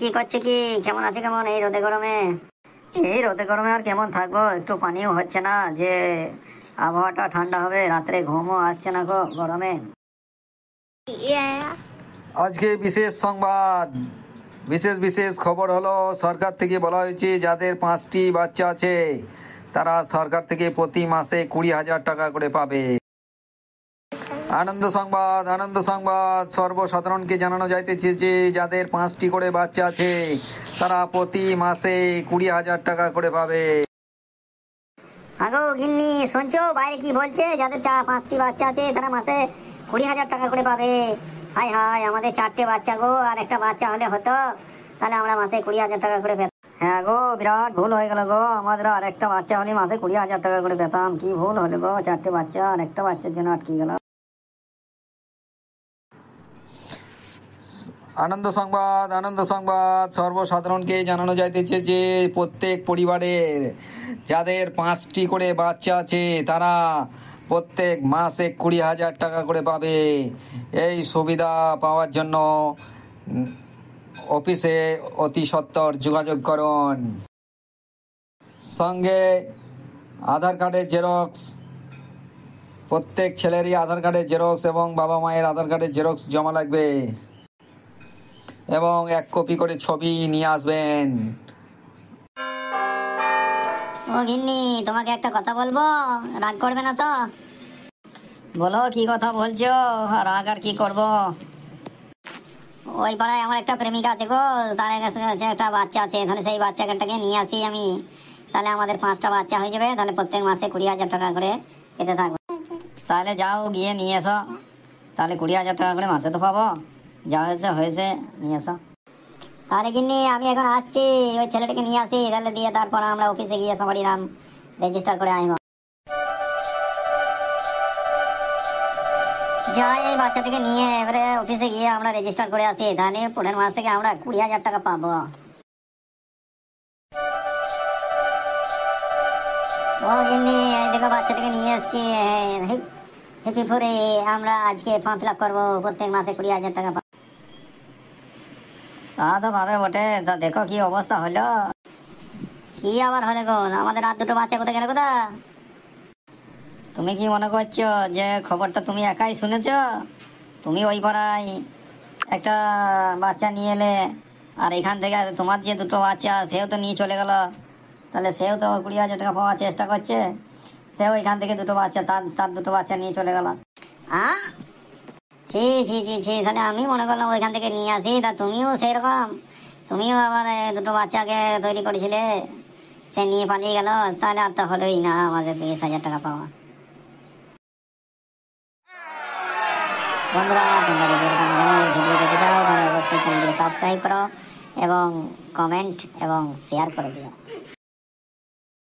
কি করছে কি? কেমন আছে? কেমন এই রোদে গরমে? এই রোদে গরমে আর কেমন থাকবো, একটু পানিও হচ্ছে না যে আবহাওয়াটা ঠান্ডা হবে, রাত্রে ঘুমও আসছে না গো গরমে। আজকে বিশেষ সংবাদ, বিশেষ বিশেষ খবর হলো, সরকার থেকে বলা হয়েছে যাদের 5টি বাচ্চা আছে তারা সরকার থেকে প্রতি মাসে 20,000 টাকা করে পাবে। আনন্দ সংবাদ, আনন্দ সংবাদ, সর্বসাধারণকে জানানো যাইতেছে যে যাদের 5টি করে বাচ্চা আছে তারা প্রতি মাসে 20,000 টাকা করে পাবে। আগো গিন্নি, শুনছো বাইরে কি বলছে? যাদের 5টি বাচ্চা আছে তারা মাসে 20,000 টাকা করে পাবে। হাই হাই, আমাদের 4টে বাচ্চা গো, আর একটা বাচ্চা হলে হতো, তাহলে আমরা মাসে 20,000 টাকা করে পেতাম। হ্যাঁ গো, বিরাট ভুল হয়ে গেল গো, আমাদের আর একটা বাচ্চা হলে মাসে 20,000 টাকা করে পেতাম। কি ভুল হলো গো, 4টে বাচ্চা আর একটা বাচ্চার জন্য আটকে গেল। আনন্দ সংবাদ, আনন্দ সংবাদ, সর্বসাধারণকে জানানো যাইতেছে যে প্রত্যেক পরিবারের যাদের 5টি করে বাচ্চা আছে তারা প্রত্যেক মাসে 20,000 টাকা করে পাবে। এই সুবিধা পাওয়ার জন্য অফিসে অতি সত্বর যোগাযোগ করুন। সঙ্গে আধার কার্ডের জেরক্স, প্রত্যেক ছেলেরই আধার কার্ডের জেরক্স এবং বাবা মায়ের আধার কার্ডের জেরক্স জমা লাগবে, এবং 1 কপি করে ছবি নিয়ে আসবেন। ও গিন্নি, তোমাকে একটা কথা বলবো, রাগ করবে না তো? বলো, কি কথা বলছো? রাগ আর কি করব? ওই পাড়ায় আমার একটা প্রেমিকা আছে গো, তার কাছে একটা বাচ্চা আছে, তাহলে সেই বাচ্চাটাকে নিয়ে আসি আমি, তাহলে আমাদের 5টা বাচ্চা হয়ে যাবে, তাহলে প্রত্যেক মাসে 20,000 টাকা করে পেতে থাকবো। তাহলে যাও গিয়ে নিয়ে এসো, তাহলে 20,000 টাকা করে মাসে তো পাবো। যা হয়েছে হয়েছে, নিয়ে এসো। তাহলে গিন্নি আমি এখন আসছি, ওই ছেলেটাকে নিয়ে আসি, তাহলে দিয়ে তারপর আমরা অফিসে গিয়ে সবারই নাম রেজিস্টার করে আইব। যাই, এই বাচ্চাটাকে নিয়ে এবারে অফিসে গিয়ে আমরা রেজিস্টার করে আসি, তাহলে পরের মাস থেকে আমরা 20,000 টাকা পাবো। ও গিন্নি, এই দেখো বাচ্চাটাকে নিয়ে এসছি, হেপি ফোরে আমরা আজকে ফর্ম ফিল আপ করবো, প্রত্যেক মাসে 20,000 টাকা পাবো। তা তো ভাবে বটে, তা দেখো কি অবস্থা হলো। কি আবার হলে গো, আমাদের আর 2টো বাচ্চা কোথায় গেল? কোথা? তুমি কি মনে করছো যে খবরটা তুমি একাই শুনেছ? তুমি ওই পাড়ায় একটা বাচ্চা নিয়ে এলে, আর এখান থেকে তোমার যে 2টো বাচ্চা সেও তো নিয়ে চলে গেল, তাহলে সেও তো 20,000 টাকা পাওয়ার চেষ্টা করছে। সেও এখান থেকে 2টো বাচ্চা, তার 2টো বাচ্চা নিয়ে চলে গেল। ছি ছি ছি ছি, তাহলে আমি মনে করলাম ওইখান থেকে নিয়ে আসি, তা তুমিও সেই রকম, তুমিও আবার 2টো বাচ্চাকে তৈরি করেছিলে, সে নিয়ে পালিয়ে গেল, তাহলে আর তো হলোই না আমাদের 20,000 টাকা পাওয়া। বন্ধুরা, তোমরা যদি এরকম ধরনের ভিডিও দেখতে চাও তাহলে অবশ্যই চ্যানেলটিকে সাবস্ক্রাইব করো এবং কমেন্ট এবং শেয়ার করে দিও।